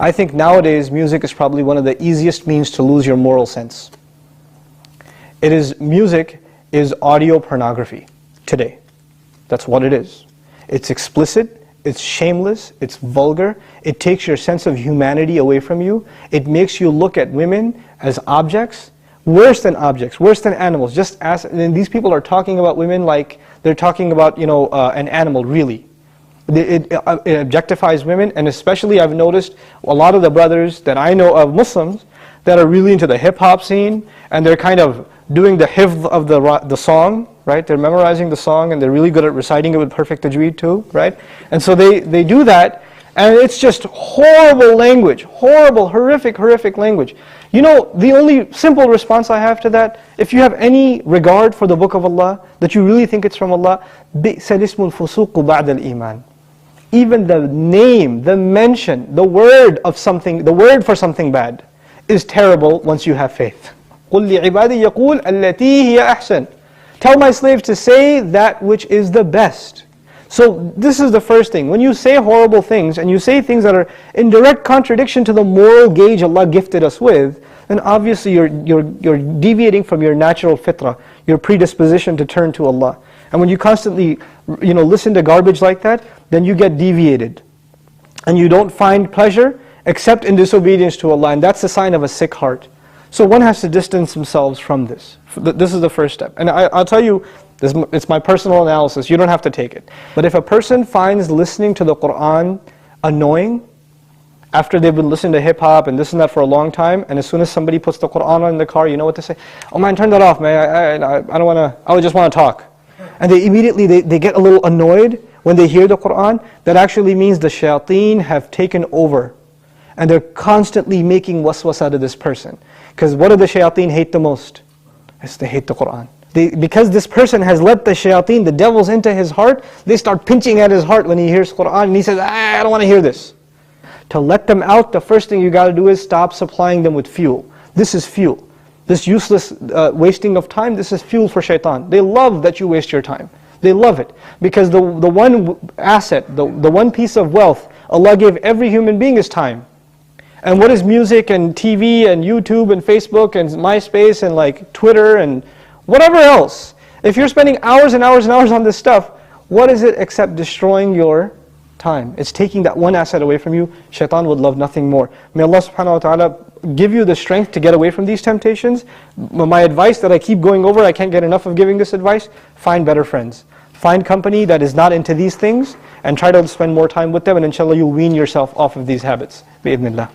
I think nowadays music is probably one of the easiest means to lose your moral sense. Music is audio pornography today. That's what it is. It's explicit, it's shameless, it's vulgar, it takes your sense of humanity away from you, it makes you look at women as objects, worse than animals. And these people are talking about women like they're talking about, an animal, really. It objectifies women, and especially I've noticed a lot of the brothers that I know of, Muslims, that are really into the hip-hop scene, and they're kind of doing the hifz of the song, right? They're memorizing the song, and they're really good at reciting it with perfect tajweed too, right? And so they do that, and it's just horrible language, horrible, horrific language. The only simple response I have to that, if you have any regard for the Book of Allah, that you really think it's from Allah, بِئْسَ الْإِسْمُ الْفُسُوقُ بَعْدَ الْإِيمَانِ. Even the name, the mention, the word for something bad is terrible once you have faith. قُلْ لِعِبَادِي يَقُولْ الَّتِي هِيَ أَحْسَنُ. Tell my slaves to say that which is the best. So this is the first thing. When you say horrible things, and you say things that are in direct contradiction to the moral gauge Allah gifted us with, then obviously you're deviating from your natural fitrah, your predisposition to turn to Allah. And when you constantly listen to garbage like that, then you get deviated. And you don't find pleasure except in disobedience to Allah, and that's a sign of a sick heart. So one has to distance themselves from this. This is the first step. And I'll tell you, it's my personal analysis, you don't have to take it. But if a person finds listening to the Qur'an annoying, after they've been listening to hip-hop and this and that for a long time, and as soon as somebody puts the Qur'an on in the car, you know what to say? Oh man, turn that off, man, I don't want to, I just want to talk. And they immediately, they get a little annoyed when they hear the Qur'an. That actually means the shayateen have taken over. And they're constantly making waswasa to this person. Because what do the shayateen hate the most? They hate the Qur'an. Because this person has let the shayateen, the devils, into his heart, they start pinching at his heart when he hears Qur'an, and he says, I don't want to hear this. To let them out, the first thing you got to do is stop supplying them with fuel. This is fuel. This useless wasting of time, this is fuel for shaitan. They love that you waste your time. They love it. Because the one asset, the one piece of wealth Allah gave every human being is time. And what is music and TV and YouTube and Facebook and MySpace and like Twitter and whatever else? If you're spending hours and hours and hours on this stuff, what is it except destroying your time? It's taking that one asset away from you. Shaitan would love nothing more. May Allah subhanahu wa ta'ala give you the strength to get away from these temptations. My advice that I keep going over, I can't get enough of giving this advice, find better friends. Find company that is not into these things and try to spend more time with them, and inshallah you'll wean yourself off of these habits. Bi-idhnillah.